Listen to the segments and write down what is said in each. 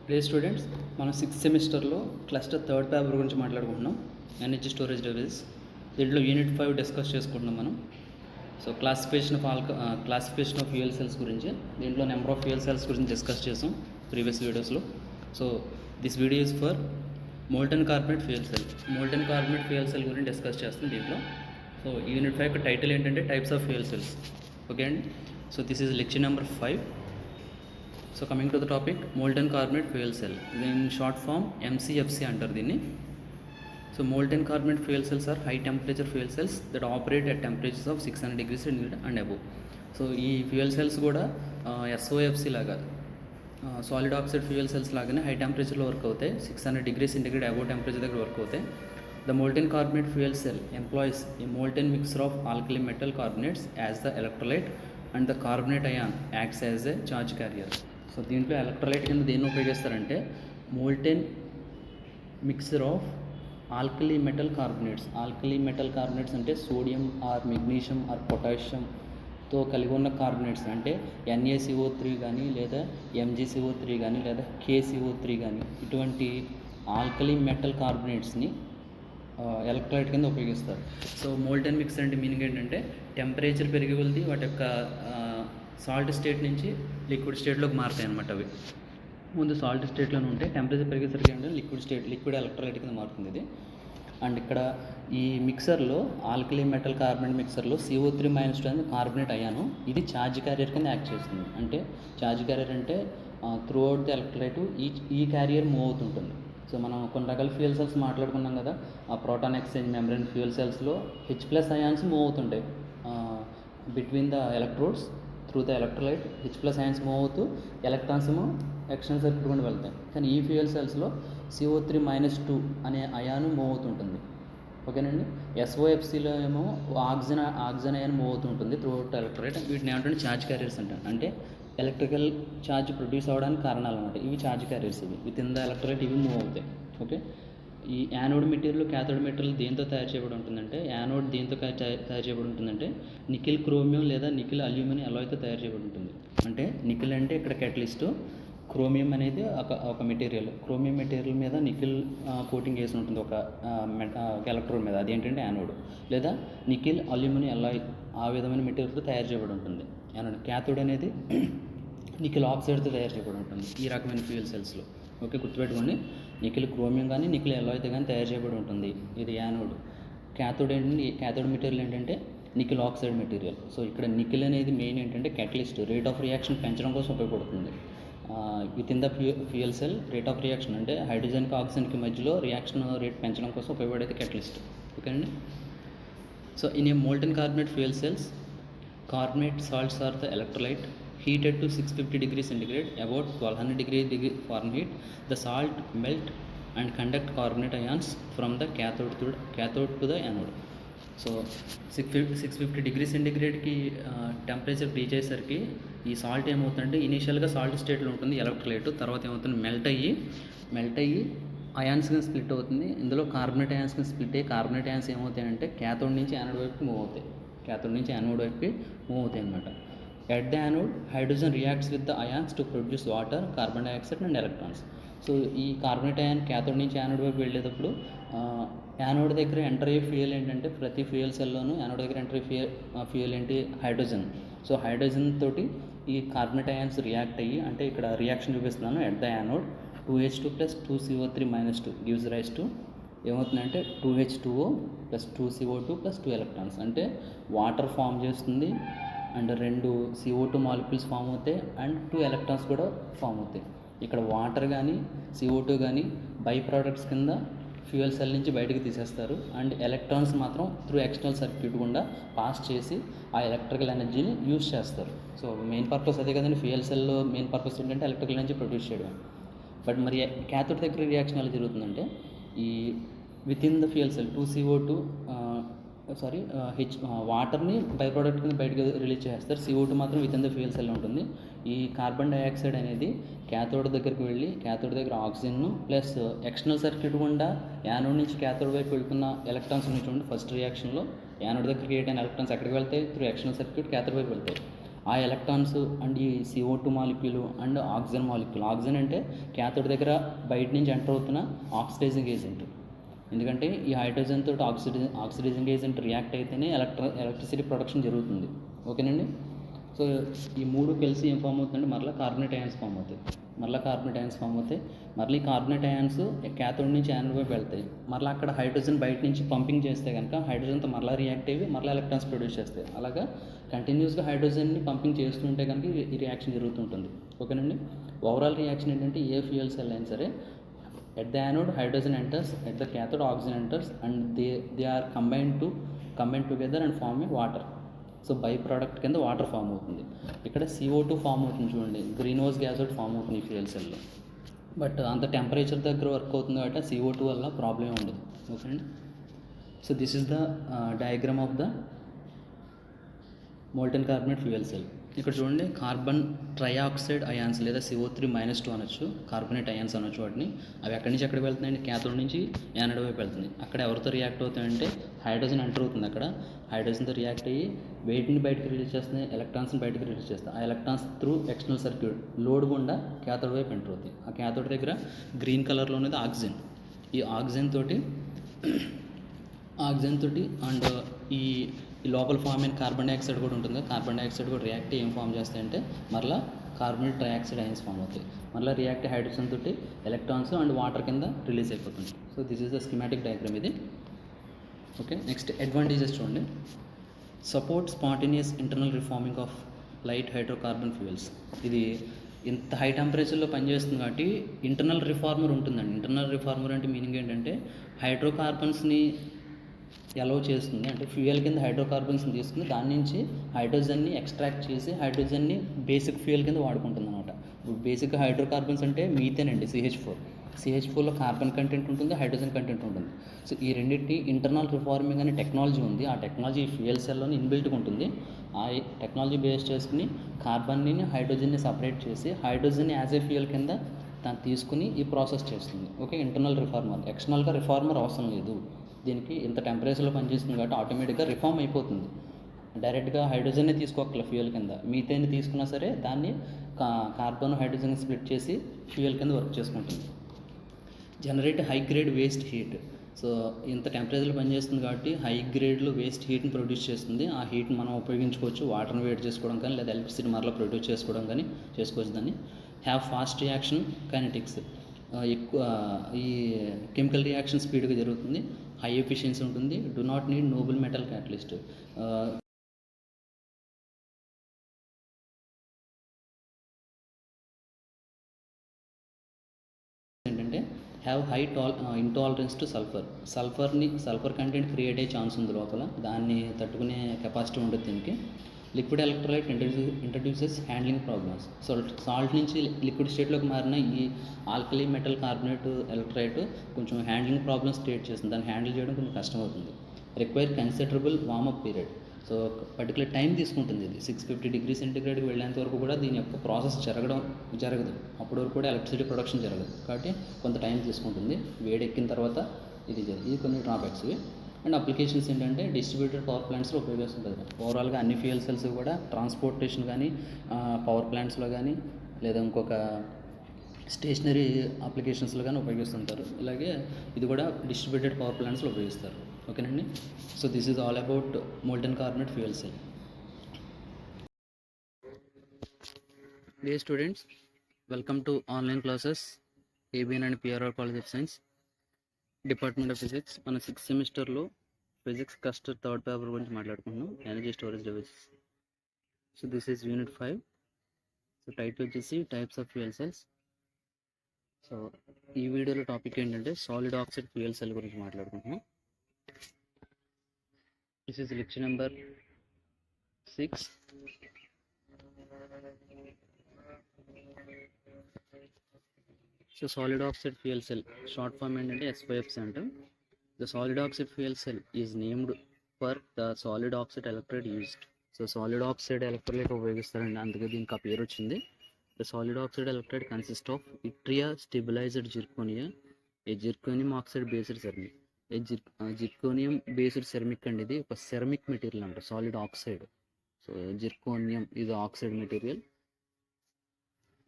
Play students, మనం 6th సెమిస్టర్లో cluster third paper గురించి మాట్లాడుకుంటున్నాం. Energy storage device. దీంట్లో యూనిట్ 5 డిస్కస్ చేసుకుంటున్నాం మనం. So classification of fuel cells గురించి, దీంట్లో నెంబర్ ఆఫ్ ఫ్యూయల్ సెల్స్ గురించి డిస్కస్ చేసాం ప్రీవియస్ వీడియోస్లో. So this video is for molten carbonate fuel cell. Molten carbonate fuel cell గురించి డిస్కస్ చేస్తాం దీంట్లో. సో యూనిట్ 5 యొక్క టైటిల్ ఏంటంటే types of fuel cells. Okay అండి. So this is lecture number 5. So coming to the topic, molten carbonate fuel cell. In short form MCFC అంటారు దీన్ని. So molten carbonate fuel cells are high temperature fuel cells that operate at temperatures of 600 degrees and above. So ఈ fuel cells కూడా SOFC లాగా, solid oxide fuel cells లాగానే high టెంపరేచర్లో work అవుతాయి. 600 degrees centigrade above temperature దగ్గర work అవుతాయి. The molten carbonate fuel cell employs a molten mixer of alkali metal carbonates as the electrolyte and the carbonate ion acts as a charge carrier. So దీంట్లో electrolyte కింద దేన్ని ఉపయోగిస్తారంటే molten mixer of alkali metal carbonates. Alkali metal carbonates అంటే sodium or magnesium or పొటాషియంతో కలిగి ఉన్న carbonates, అంటే NaCO3 కానీ లేదా MgCO3 కానీ లేదా KCO3 కానీ ఇటువంటి ఆల్కలీ మెటల్ కార్బనేట్స్ని ఎలక్ట్రోలైట్ కింద ఉపయోగిస్తారు. సో మోల్టెన్ మిక్సర్ అంటే మీనింగ్ ఏంటంటే టెంపరేచర్ పెరిగే కొద్దీ వాటి యొక్క సాల్ట్ స్టేట్ నుంచి లిక్విడ్ స్టేట్లోకి మారుతాయి అన్నమాట. అవి ముందు సాల్ట్ స్టేట్లోనే ఉంటాయి, టెంపరేచర్ పెరిగేసరికి అంటే లిక్విడ్ ఎలక్ట్రోలైట్ కింద మారుతుంది ఇది. అండ్ ఇక్కడ ఈ మిక్సర్లో ఆల్కలీ మెటల్ కార్బనేట్ మిక్సర్లో CO3- అనేది కార్బనేట్ అయాను, ఇది ఛార్జ్ క్యారియర్ కింద యాక్ట్ చేస్తుంది. అంటే ఛార్జ్ క్యారియర్ అంటే త్రూ అవుట్ ది ఎలక్ట్రోలైట్ ఈ క్యారియర్ మూవ్ అవుతుంటుంది. సో మనం కొన్ని రకాల ఫ్యూయల్ సెల్స్ మాట్లాడుకున్నాం కదా, ఆ ప్రోటాన్ ఎక్స్చేంజ్ మెంబ్రేన్ ఫ్యూయల్ సెల్స్లో H+ అయాన్స్ మూవ్ అవుతుంటాయి between the electrodes through the electrolyte. H+ ions move అవుతూ ఎలక్ట్రాన్స్ ఏమో ఎక్స్టర్నల్ సర్క్యూట్ కూడా వెళ్తాయి. కానీ ఈ ఫ్యూయల్ సెల్స్లో CO3-2 అనే అయాను మూవ్ అవుతుంటుంది. ఓకేనండి. SOFCలో ఏమో ఆక్సిజన్ అయాన్ మూవ్ అవుతుంటుంది త్రూ అవుట్ ఎలక్ట్రోలైట్. వీటిని ఏమంటే ఛార్జ్ క్యారియర్స్ అంటారు. అంటే ఎలక్ట్రికల్ ఛార్జ్ ప్రొడ్యూస్ అవ్వడానికి కారణాలు అన్నమాట. ఇవి ఛార్జ్ క్యారియర్స్, ఇవి విత్ ఇన్ ద ఎలక్ట్రోలైట్ ఇవి మూవ్ అవుతాయి. ఓకే. ఈ యానోడ్ మెటీరియల్, క్యాథోడ్ మెటీరియల్ దేంతో తయారు చేయబడి ఉంటుందంటే, యానోడ్ దేంతో తయారు చేయబడి ఉంటుందంటే నికిల్ క్రోమియం లేదా నికిల్ అల్యూమినియం అలాయ్తో తయారు చేయబడి ఉంటుంది. అంటే నికిల్ అంటే ఇక్కడ క్యాటలిస్ట్, క్రోమియం అనేది ఒక మెటీరియల్. క్రోమియం మెటీరియల్ మీద నికిల్ కోటింగ్ వేసి ఉంటుంది ఒక ఎలక్ట్రోడ్ మీద, అదేంటంటే యానోడ్. లేదా నికిల్ అల్యూమినియం అలాయ్, ఆ విధమైన మెటీరియల్తో తయారు చేయబడి ఉంటుంది యానోడ్. క్యాథోడ్ అనేది నికిల్ ఆక్సైడ్తో తయారు చేయబడి ఉంటుంది ఈ రకమైన ఫ్యూయల్ సెల్స్లో. ఓకే, గుర్తుపెట్టుకోండి. నికిల్ క్రోమియం కానీ నికిల్ అలాయ్తో కానీ తయారు చేయబడి ఉంటుంది, ఇది యానోడ్. క్యాథోడ్ ఏంటంటే, క్యాథోడ్ మెటీరియల్ ఏంటంటే నికిల్ ఆక్సైడ్ మెటీరియల్. సో ఇక్కడ నికిల్ అనేది మెయిన్ ఏంటంటే క్యాటలిస్ట్, రేట్ ఆఫ్ రియాక్షన్ పెంచడం కోసం ఉపయోగపడుతుంది. With in the fuel cell rate of reaction అంటే హైడ్రోజన్కి ఆక్సిజన్కి మధ్యలో రియాక్షన్ రేట్ పెంచడం కోసం ఉపయోగపడేది క్యాటలిస్ట్. ఓకే అండి. So in a molten carbonate fuel cells, carbonate salts are the electrolyte heated to 650 degrees centigrade, about 1200 degree Fahrenheit. The salt melt and conduct carbonate ions from the cathode to the anode. So 650 degree సెంటిగ్రేడ్కి temperature reach అయ్యేసరికి ఈ salt ఏమవుతుందంటే ఇనీషియల్గా salt స్టేట్లో ఉంటుంది electrolyte, తర్వాత ఏమవుతుంది melt అయ్యి అయాన్స్ కింద స్ప్లిట్ అవుతుంది. ఇందులో కార్బనేట్ అయాన్స్ కింద స్ప్లిట్ అయ్యి కార్బనేట్ అయాన్స్ ఏమవుతాయంటే క్యాథోడ్ నుంచి యానోడ్ వైపుకి మూవ్ అవుతాయి. అన్నమాట. At the anode hydrogen reacts with the ions to produce water, carbon dioxide and electrons. So ఈ కార్బనేట్ అయాన్ క్యాథోడ్ నుంచి యానోడ్ వైపు వెళ్ళేటప్పుడు యానోడ్ దగ్గర ఎంటర్ అయ్యే ఫ్యూయల్ ఏంటంటే, ప్రతి ఫ్యూయల్ సెల్లోనూ యానోడ్ దగ్గర ఎంటర్ అయ్యే ఫ్యూయల్ ఏంటి, హైడ్రోజన్. సో హైడ్రోజన్ తోటి ఈ కార్బనేట్ అయాన్స్ రియాక్ట్ అయ్యి, అంటే ఇక్కడ రియాక్షన్ చూపిస్తున్నాను, at the anode 2H2 + 2CO3-2 gives rise to ఏమవుతుందంటే 2H2O + 2CO2 + 2 ఎలక్ట్రాన్స్. అంటే వాటర్ ఫామ్ చేస్తుంది అండ్ 2 CO2 మాలిక్యూల్స్ ఫామ్ అవుతాయి అండ్ 2 ఎలక్ట్రాన్స్ కూడా ఫామ్ అవుతాయి. ఇక్కడ వాటర్ కానీ CO2 కానీ బై ప్రోడక్ట్స్ కింద ఫ్యూయల్ సెల్ నుంచి బయటకు తీసేస్తారు. అండ్ ఎలక్ట్రాన్స్ మాత్రం త్రూ ఎక్స్టర్నల్ సర్క్యూట్ గుండా పాస్ చేసి ఆ ఎలక్ట్రికల్ ఎనర్జీని యూజ్ చేస్తారు. సో మెయిన్ పర్పస్ అదే కదండి, ఫ్యూయల్ సెల్లో మెయిన్ పర్పస్ ఏంటంటే ఎలక్ట్రికల్ ఎనర్జీ ప్రొడ్యూస్ చేయడం. బట్ మరి క్యాథోడ్ దగ్గర రియాక్షన్ ఎలా జరుగుతుందంటే, ఈ with in the fuel cell 2CO2 వాటర్ని బై ప్రోడక్ట్ కింద బయటకు రిలీజ్ చేస్తారు. CO2 మాత్రం with in the fuel cell ఉంటుంది. ఈ కార్బన్ డైఆక్సైడ్ అనేది క్యాథోడ్ దగ్గరికి వెళ్ళి క్యాథోడ్ దగ్గర ఆక్సిజన్ను ప్లస్ ఎక్స్టర్నల్ సర్క్యూట్ గుండా యానోడ్ నుంచి క్యాథోడ్ వైపు వెళ్తున్న ఎలక్ట్రాన్స్ నుంచి ఫస్ట్ రియాక్షన్లో యానోడ్ దగ్గర క్రియేట్ అయిన ఎలక్ట్రాన్స్ ఎక్కడికి వెళ్తాయి, త్రూ ఎక్స్టర్నల్ సర్క్యూట్ క్యాథోడ్ వైపు వెళ్తాయి. ఆ ఎలక్ట్రాన్స్ అండ్ ఈ CO2 molecule and oxygen molecule, oxygen అంటే క్యాథోడ్ దగ్గర బయట నుంచి ఎంటర్ అవుతున్న ఆక్సిడైజింగ్ ఏజెంట్. ఎందుకంటే ఈ హైడ్రోజన్ తోటి ఆక్సిడైజింగ్ ఏజెంట్ రియాక్ట్ అయితేనే ఎలక్ట్రిసిటీ ప్రొడక్షన్ జరుగుతుంది. ఓకేనండి. సో ఈ మూడు కలిసి ఏం ఫామ్ అవుతుందంటే మరలా కార్బనేట్ అయాన్స్ ఫామ్ అవుతాయి. మళ్ళీ కార్బనేట్ అయాన్స్ క్యాథోడ్ నుంచి యానోడ్ వైపు వెళ్తాయి. మళ్ళీ అక్కడ హైడ్రోజన్ బయట నుంచి పంపింగ్ చేస్తే కనుక హైడ్రోజన్తో మళ్ళీ రియాక్ట్ అయ్యి మళ్ళీ ఎలక్ట్రాన్స్ ప్రొడ్యూస్ చేస్తాయి. అలాగా కంటిన్యూస్గా హైడ్రోజన్ని పంపింగ్ చేస్తుంటే కనుక ఈ రియాక్షన్ జరుగుతుంటుంది. ఓకేనండి. ఓవరాల్ రియాక్షన్ ఏంటంటే ఏ ఫ్యూయల్ సెల్ అయినా సరే, at the anode hydrogen enters, at the cathode oxygen enters, and they are combined together and form a water. So by product కింద వాటర్ ఫామ్ అవుతుంది. ఇక్కడ CO2 ఫామ్ అవుతుంది చూడండి, గ్రీన్ హౌస్ గ్యాస్ ఒకటి form అవుతుంది ఈ ఫ్యూయల్ సెల్లో. But అంత టెంపరేచర్ దగ్గర వర్క్ అవుతుంది కాబట్టి CO2 వల్ల ప్రాబ్లం ఉండదు. ఓకే అండి. So this is the diagram of the molten carbonate fuel cell. ఇక్కడ చూడండి, కార్బన్ ట్రైఆక్సైడ్ అయాన్స్ లేదా CO3-2 అనొచ్చు, కార్బనేట్ అయాన్స్ అనొచ్చు వాటిని. అవి ఎక్కడి నుంచి ఎక్కడికి వెళ్తున్నాయండి? క్యాథోడ్ నుంచి యానోడ్ వైపు వెళ్తుంది. అక్కడ ఎవరితో రియాక్ట్ అవుతాయంటే హైడ్రోజన్ ఎంటర్ అవుతుంది. అక్కడ హైడ్రోజన్తో రియాక్ట్ అయ్యి వెయిట్ని బయటకు రిలీజ్ చేస్తుంది, ఎలక్ట్రాన్స్ని బయటకు రిలీజ్ చేస్తుంది. ఆ electrons through external circuit load గుండా క్యాథోడ్ వైపు ఎంటర్ అవుతాయి. ఆ క్యాథోడ్ దగ్గర గ్రీన్ కలర్లో ఉన్నది ఆక్సిజన్. ఈ ఆక్సిజన్ తోటి అండ్ ఈ లోపల ఫామ్ అయిన కార్బన్ డైఆక్సైడ్ కూడా ఉంటుంది. కార్బన్ డైఆక్సైడ్ కూడా రియాక్ట్ ఏం ఫామ్ చేస్తాయంటే మరలా కార్బనేట్ ట్రైఆక్సైడ్ అయాన్స్ ఫామ్ అవుతాయి. మళ్ళీ రియాక్ట్ హైడ్రోజన్ తోటి ఎలక్ట్రాన్స్ అండ్ వాటర్ కింద రిలీజ్ అయిపోతుంది. So this is the schematic diagram ఇది. ఓకే. నెక్స్ట్ అడ్వాంటేజెస్ చూడండి. Support spontaneous internal reforming of light hydrocarbon fuels. ఇది ఇంత హై టెంపరేచర్లో పనిచేస్తుంది కాబట్టి ఇంటర్నల్ రిఫార్మర్ ఉంటుందండి. ఇంటర్నల్ రిఫార్మర్ అంటే మీనింగ్ ఏంటంటే హైడ్రోకార్బన్స్ని అలౌ చేస్తుంది. అంటే ఫ్యూయల్ కింద హైడ్రోకార్బన్స్ని తీసుకుని దాని నుంచి హైడ్రోజన్ని ఎక్స్ట్రాక్ట్ చేసి హైడ్రోజన్ని బేసిక్ ఫ్యూయల్ కింద వాడుకుంటుంది అనమాట. బేసిక్ హైడ్రోకార్బన్స్ అంటే మీథేన్ అండి, CH4లో కార్బన్ కంటెంట్ ఉంటుంది, హైడ్రోజన్ కంటెంట్ ఉంటుంది. సో ఈ రెండింటి ఇంటర్నల్ రిఫార్మింగ్ అనే టెక్నాలజీ ఉంది. ఆ టెక్నాలజీ ఫ్యూయల్ సెల్లోని ఇన్బిల్ట్గా ఉంటుంది. ఆ టెక్నాలజీ బేస్ చేసుకుని కార్బన్ని హైడ్రోజన్ని సపరేట్ చేసి హైడ్రోజన్ని యాజ్ ఏ ఫ్యూయల్ కింద దాన్ని తీసుకుని ఈ ప్రాసెస్ చేస్తుంది. ఓకే. Internal reformer. ఎక్స్టర్నల్గా రిఫార్మర్ అవసరం లేదు. దీనికి ఇంత టెంపరేచర్లో పనిచేస్తుంది కాబట్టి ఆటోమేటిక్గా రిఫార్మ్ అయిపోతుంది. డైరెక్ట్గా హైడ్రోజన్ని తీసుకోగల ఫ్యూయల్ కింద మీథేన్ తీసుకున్నా సరే దాన్ని కార్బన్ హైడ్రోజన్ స్ప్లిట్ చేసి ఫ్యూయల్ కింద వర్క్ చేసుకుంటుంది. Generate high grade waste heat. So ఇంత టెంపరేచర్లో పనిచేస్తుంది కాబట్టి హై గ్రేడ్లో వేస్ట్ హీట్ని ప్రొడ్యూస్ చేస్తుంది. ఆ హీట్ని మనం ఉపయోగించుకోవచ్చు, వాటర్ని వేడి చేసుకోవడం కానీ లేదా ఎలక్ట్రిసిటీ మరలా ప్రొడ్యూస్ చేసుకోవడం కానీ చేసుకోవచ్చు. దాన్ని హ్యావ్ ఫాస్ట్ రియాక్షన్ కైనెటిక్స్. ఎక్కువ ఈ కెమికల్ రియాక్షన్ స్పీడ్గా జరుగుతుంది, హై ఎఫిషియన్సీ ఉంటుంది, do not need noble metal catalyst. ఏంటంటే have high intolerance to sulphur content create అయ్యే ఛాన్స్ ఉంది లోపల, దాన్ని తట్టుకునే కెపాసిటీ ఉంటుంది దీనికి. Liquid electrolyte introduces handling problems. Salt నుంచి లిక్విడ్ స్టేట్లోకి మారిన ఈ ఆల్కలీ మెటల్ కార్బోనేట్ ఎలక్ట్రోలైట్ కొంచెం హ్యాండ్లింగ్ ప్రాబ్లమ్స్ క్రియేట్ చేస్తుంది. దాన్ని హ్యాండిల్ చేయడం కొంచెం కష్టమవుతుంది. Require considerable warm up period. So particular time తీసుకుంటుంది. ఇది 650 డిగ్రీ సెంటిగ్రేడ్కి వెళ్ళేంత వరకు కూడా దీని యొక్క ప్రాసెస్ జరగదు. అప్పటి వరకు కూడా ఎలక్ట్రిసిటీ ప్రొడక్షన్ జరగదు కాబట్టి కొంత టైం తీసుకుంటుంది. వేడెక్కిన తర్వాత ఇది కొన్ని డ్రాబ్యాక్స్ ఇవి. అండ్ అప్లికేషన్స్ ఏంటంటే డిస్ట్రిబ్యూటెడ్ పవర్ ప్లాంట్స్లో ఉపయోగిస్తుంటుంది. ఓవరాల్గా అన్ని ఫ్యూయల్ సెల్స్ కూడా ట్రాన్స్పోర్టేషన్ కానీ పవర్ ప్లాంట్స్లో కానీ లేదా ఇంకొక స్టేషనరీ అప్లికేషన్స్లో కానీ ఉపయోగిస్తుంటారు. ఇలాగే ఇది కూడా డిస్ట్రిబ్యూటెడ్ పవర్ ప్లాంట్స్లో ఉపయోగిస్తారు. ఓకేనండి. So this is all about molten carbonate fuel cell. Dear students, welcome to online classes ABN and PRR college of science, department of physics. మన 6th సెమిస్టర్లో ఫిజిక్స్ క్లస్టర్ 3rd పేపర్ గురించి మాట్లాడుకుంటున్నాం, energy storage devices. So this is unit 5. So title వచ్చేసి types of fuel cells. So ఈ వీడియోలో topic ఏంటంటే solid oxide fuel cell గురించి మాట్లాడుకుంటున్నాం. This is lecture number 6. So solid oxide fuel cell short form ఏంటంటే SOFC అంటాం. The solid oxide fuel cell is named for the solid oxide electrolyte used. So solid oxide electrolyte ఉపయోగిస్తారండి, అందుకే దీనికి ఆ పేరు వచ్చింది. The solid oxide electrolyte consist of yttria stabilized zirconia, a zirconium oxide based ceramic. Zirconium based ceramic అండి. ఇది ఒక ceramic material అంట సాలిడ్ ఆక్సైడ్. సో జిర్కోనియం ఇది oxide material.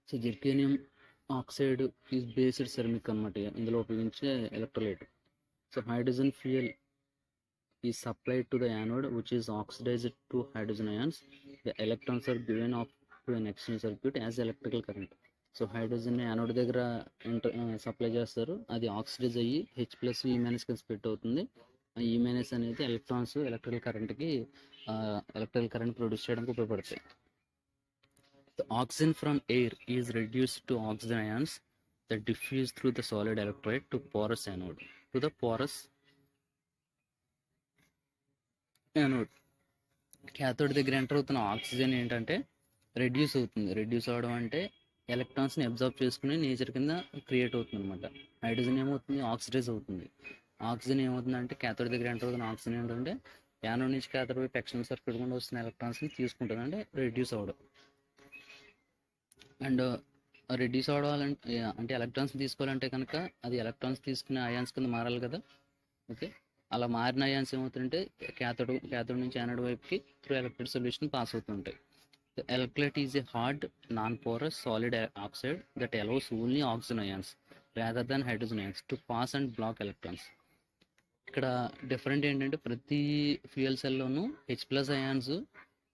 So zirconium oxide is based ceramic అనమాట, ఇందులో ఉపయోగించే electrolyte. So hydrogen fuel is supplied to the anode, which is oxidized to hydrogen ions. The electrons are given off to an exchange circuit as electrical current. So hydrogen anode దగ్గర supply చేస్తారు, అది oxidise అయ్యి H plus ఈ minus కి split అవుతుంది. ఈ minus అనేది electrons electrical current produce చేయడానికి ఉపయోగపడతాయి. The oxygen from air is reduced to oxygen ions that diffuse through the solid electrolyte to porous anode. To the porous anode cathode దగ్గర enter అవుతున్న oxygen ఏంటంటే reduce అవుతుంది. Reduce అవడం అంటే ఎలక్ట్రాన్స్ని observe చేసుకుని nature కింద క్రియేట్ అవుతుంది అనమాట. హైడ్రోజన్ ఏమవుతుంది, ఆక్సిడైజ్ అవుతుంది. ఆక్సిజన్ ఏమవుతుందంటే క్యాథోడ్ దగ్గర ఎంటర్ అవుతున్న ఆక్సిజన్ ఏంటంటే యానోడ్ నుంచి క్యాథోడ్ వైపు ఎక్స్టర్నల్ సర్క్యూట్ గుండా వస్తున్న ఎలక్ట్రాన్స్ని తీసుకుంటుంది, అంటే రెడ్యూస్ అవ్వడం. అండ్ రెడ్యూస్ అవడాలంటే అంటే ఎలక్ట్రాన్స్ తీసుకోవాలంటే కనుక అది ఎలక్ట్రాన్స్ తీసుకునే అయాన్స్ కింద మారాలి కదా. ఓకే, అలా మారిన అయాన్స్ ఏమవుతుంటే క్యాథోడ్ నుంచి యానోడ్ వైపుకి త్రూ ఎలక్ట్రోలైట్ సొల్యూషన్ పాస్ అవుతుంటాయి. Electrolyte is a hard non porous solid oxide that allows only oxygen ions rather than hydrogen ions to pass and block electrons. ఇక్కడ డిఫరెంట్ ఏంటంటే ప్రతి fuel సెల్లోనూ H plus ions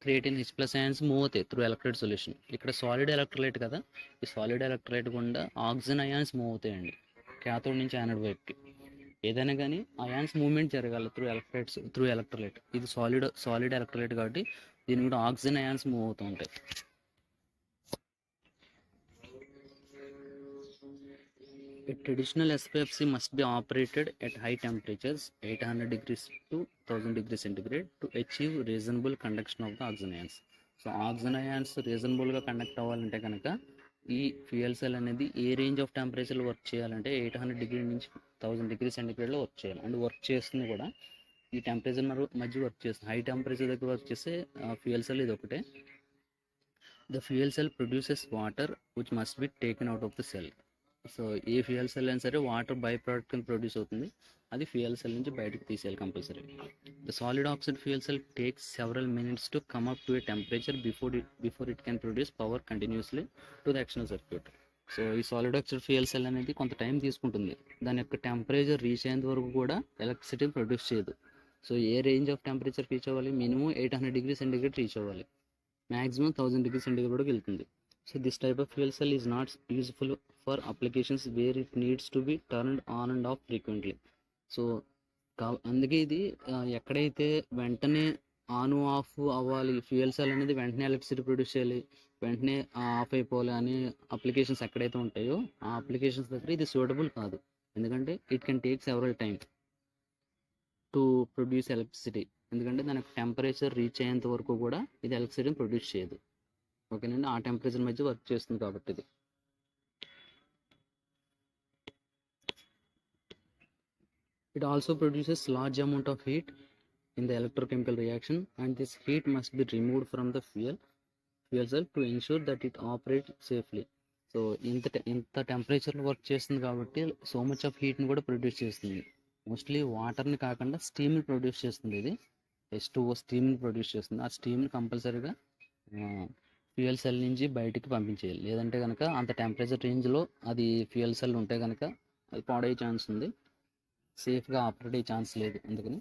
create అయిన H plus ions move అవుతాయి through electrolyte solution. ఇక్కడ solid electrolyte కదా, ఈ solid electrolyte గుండా ఆక్సిజన్ అయాన్స్ మూవ్ అవుతాయండి క్యాథోడ్ నుంచి యానోడ్ వైపుకి. ఏదైనా కానీ అయాన్స్ మూవ్మెంట్ జరగాలి త్రూ ఎలక్ట్రోలైట్. ఇది సాలిడ్ ఎలక్ట్రోలైట్ కాబట్టి దీని కూడా ఆక్సిజన్ అయాన్స్ మూవ్ అవుతూ ఉంటాయి. A traditional SPFC must be operated at high temperatures 800 degrees to 1000 degrees centigrade to achieve reasonable conduction of the oxygen ions. So oxygen ions రీజనబుల్గా conduct అవ్వాలంటే కనుక ఈ ఫ్యూయల్ సెల్ అనేది ఏ రేంజ్ ఆఫ్ టెంపరేచర్లో వర్క్ చేయాలంటే 800 degree నుంచి 1000 degree సెంటిగ్రేడ్లో work చేయాలి. And work చేస్తుంది కూడా ఈ టెంపరేచర్ మధ్య వర్క్ చేస్తుంది. హై టెంపరేచర్ దగ్గర వర్క్ చేసే ఫ్యూయల్ సెల్ ఇది ఒకటే. The fuel cell produces water which must be taken out of the cell. So A fuel cell అయినా సరే వాటర్ బై ప్రోడక్ట్ కింద ప్రొడ్యూస్ అవుతుంది, అది ఫ్యూయల్ సెల్ నుంచి బయటకు తీసేయాలి compulsory. The solid oxide fuel cell takes several minutes to come up to A temperature before it can produce power continuously to the external circuit. So ఈ solid oxide fuel cell అనేది కొంత time తీసుకుంటుంది. దాని యొక్క temperature reach అయ్యేంత వరకు కూడా electricity produce చేయదు. So A range of temperature reach అవ్వాలి, మినిమం 800 డిగ్రీ సెంటిగ్రేడ్ రీచ్ అవ్వాలి, మ్యాక్సిమం 1000 డిగ్రీ సెంటిగ్రేడ్ కూడా వెళ్తుంది. So this type of fuel cell is not useful for applications where it needs to be turned on and off frequently. So అందుకే ఇది ఎక్కడైతే వెంటనే on off అవ్వాలి, fuel cell అనేది వెంటనే ఎలక్ట్రిసిటీ ప్రొడ్యూస్ చేయాలి, వెంటనే ఆఫ్ అయిపోవాలి అనే అప్లికేషన్స్ ఎక్కడైతే ఉంటాయో ఆ అప్లికేషన్స్ దగ్గర ఇది సూటబుల్ కాదు. ఎందుకంటే it can take several time to produce electricity. ఎందుకంటే దానికి టెంపరేచర్ రీచ్ అయ్యేంత వరకు కూడా ఇది ఎలక్ట్రిసిటీని ప్రొడ్యూస్ చేయదు. ఓకేనండి, ఆ టెంపరేచర్ మధ్య వర్క్ చేస్తుంది కాబట్టి ఇది. It also produces large amount of heat in the electrochemical reaction and this heat must be removed from the fuel cell to ensure that it operate safely. So ఇంత టెంపరేచర్లో work చేస్తుంది కాబట్టి so much of హీట్ని కూడా produce చేస్తుంది. Mostly వాటర్ని కాకుండా స్టీమ్ని produce చేస్తుంది. ఇది H2O స్టీమ్ని produce చేస్తుంది. ఆ స్టీమ్ని కంపల్సరీగా ఫ్యూయల్ సెల్ నుంచి బయటికి పంపించేయాలి. లేదంటే కనుక అంత టెంపరేచర్ రేంజ్లో అది ఫ్యూయల్ సెల్ ఉంటే కనుక అది పాడయ్యే ఛాన్స్ ఉంది, సేఫ్గా ఆపరేట్ అయ్యే ఛాన్స్ లేదు. అందుకని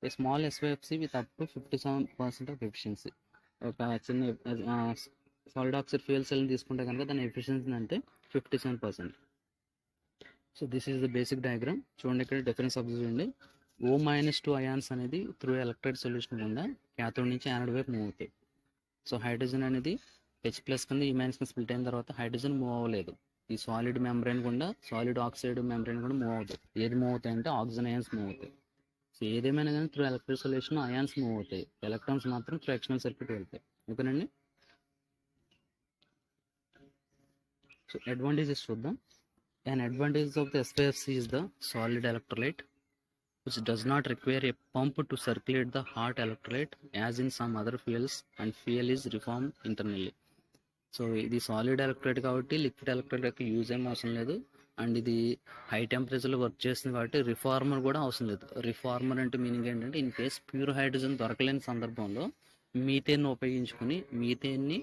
a small SYFC with up to 57% of efficiency. ఒక చిన్న సాలిడ్ ఆక్సైడ్ ఫ్యూయల్ సెల్ని తీసుకుంటే కనుక దాని ఎఫిషియన్సీ అంటే 57%. So this is the basic diagram. చూడండి, ఇక్కడ డిఫరెన్స్ అబ్జర్వ్ చేయండి. O-2 అయాన్స్ అనేది త్రూ ఎలక్ట్రోలైట్ సొల్యూషన్ గుండా క్యాథోడ్ నుంచి యానోడ్ వైపు మూవ్ అవుతాయి. సో హైడ్రోజన్ అనేది H ప్లస్ కింద ఈ మైనస్ కింద స్ప్లిట్ అయిన తర్వాత హైడ్రోజన్ మూవ్ అవ్వలేదు. ఈ సాలిడ్ మెంబ్రెయిన్ గుండా సాలిడ్ ఆక్సైడ్ మెంబ్రెయిన్ కూడా మూవ్ అవుతాయి. ఏది మూవ్ అవుతాయి అంటే ఆక్సిజన్ అయాన్స్ మూవ్ అవుతాయి. సో ఏదేమైనా కానీ through electric solution ions move అవుతాయి, ఎలక్ట్రాన్స్ మాత్రం త్రూ ఎక్స్టర్నల్ సర్క్యూట్ వెళ్తాయి. ఓకేనండి. సో అడ్వాంటేజెస్ చూద్దాం. An advantage of the SPFC is the solid electrolyte, which does not require a pump to circulate the hot electrolyte as in some other fuels, and fuel is reformed internally. So ఇది solid electrolyte కాబట్టి liquid electrolyte use ఏం అవసరం లేదు. And ఇది high టెంపరేచర్లో work చేస్తుంది కాబట్టి reformer కూడా అవసరం లేదు. రిఫార్మర్ అంటే మీనింగ్ ఏంటంటే ఇన్ కేస్ ప్యూర్ హైడ్రోజన్ దొరకలేని సందర్భంలో మీథేన్ ఉపయోగించుకొని మీథేన్ని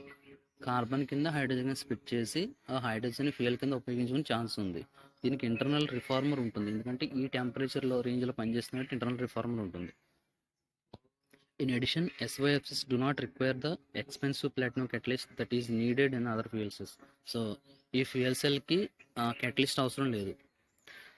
కార్బన్ కింద హైడ్రోజన్ స్ప్లిట్ చేసి ఆ హైడ్రోజన్ ఫ్యూయల్ కింద ఉపయోగించుకునే ఛాన్స్ ఉంది. దీనికి ఇంటర్నల్ రిఫార్మర్ ఉంటుంది, ఎందుకంటే ఈ టెంపరేచర్లో రేంజ్లో పనిచేస్తున్నట్టు ఇంటర్నల్ రిఫార్మర్ ఉంటుంది. In addition, SYFCs do not require the expensive platinum catalyst that is needed in other fuel cells. So, ఈ ఫ్యూయల్ సెల్కి catalyst అవసరం లేదు.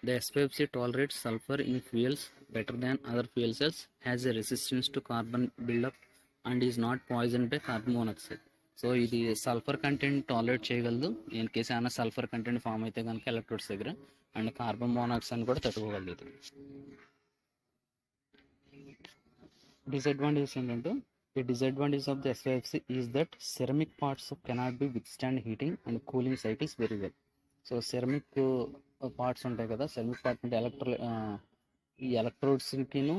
The SYFC tolerates sulfur in fuels better than other fuel cells, has a resistance to carbon buildup and is not poisoned by carbon monoxide. So ఇది sulphur content tolerate చేయగలదు. In case ఏమైనా sulphur content form అయితే కనుక electrodes దగ్గర, and carbon monoxide కూడా తట్టుకోగలదు. Disadvantages ఏంటంటే, the disadvantage of the SYFC is that ceramic parts cannot be withstand heating and cooling cycles very well. So ceramic parts ఉంటాయి కదా, ceramic part అంటే ఈ ఎలక్ట్రోడ్స్కిను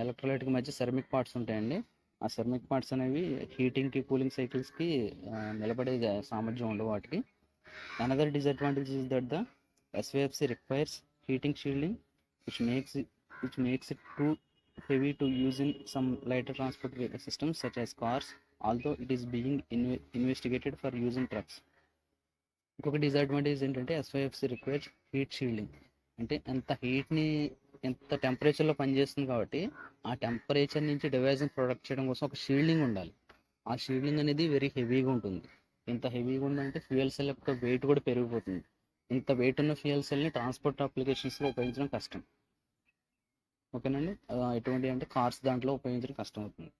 ఎలక్ట్రోలైట్కి మధ్య సెరమిక్ పార్ట్స్ ఉంటాయండి. ఆ సెరమిక్ పార్ట్స్ అనేవి హీటింగ్కి కూలింగ్ సైకిల్స్కి నిలబడే సామర్థ్యం ఉండవు వాటికి. Another disadvantage is that the SYFC requires heating shielding which makes it too heavy to use in some lighter transport systems such as cars, although it is being investigated for use in trucks. ఇంకొక disadvantage ఏంటంటే SYFC requires heat shielding. అంటే ఎంత టెంపరేచర్లో పనిచేస్తుంది కాబట్టి ఆ temperature నుంచి డివైజ్ని product చేయడం కోసం ఒక షీల్డింగ్ ఉండాలి. ఆ షీల్డింగ్ అనేది వెరీ హెవీగా ఉంటుంది. ఎంత హెవీగా ఉందంటే ఫ్యూయల్ సెల్ యొక్క వెయిట్ కూడా పెరిగిపోతుంది. ఇంత వెయిట్ ఉన్న ఫ్యూయల్ సెల్ని ట్రాన్స్పోర్ట్ అప్లికేషన్స్లో ఉపయోగించడం కష్టం. ఓకేనండి, ఎటువంటి అంటే కార్స్ దాంట్లో ఉపయోగించడం కష్టం అవుతుంది.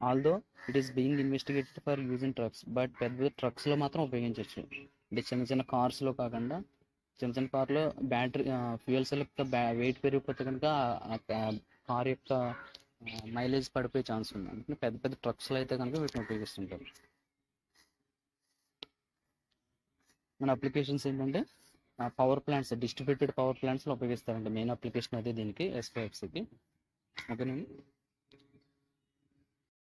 Although it is being investigated for use in trucks, but పెద్ద ట్రక్స్లో మాత్రం ఉపయోగించవచ్చు. అంటే చిన్న కార్స్లో కాకుండా చిన్న కార్లో బ్యాటరీ ఫ్యూయల్ సెల్ యొక్క వెయిట్ పెరిగిపోతే కనుక కార్ యొక్క మైలేజ్ పడిపోయే ఛాన్స్ ఉంది. అందుకని పెద్ద ట్రక్స్లో అయితే కనుక వీటిని ఉపయోగిస్తుంటారు. మన అప్లికేషన్స్ ఏంటంటే పవర్ ప్లాంట్స్, డిస్ట్రిబ్యూటెడ్ పవర్ ప్లాంట్స్లో ఉపయోగిస్తారండి. మెయిన్ అప్లికేషన్ అదే దీనికి SYFCకి. ఓకేనండి.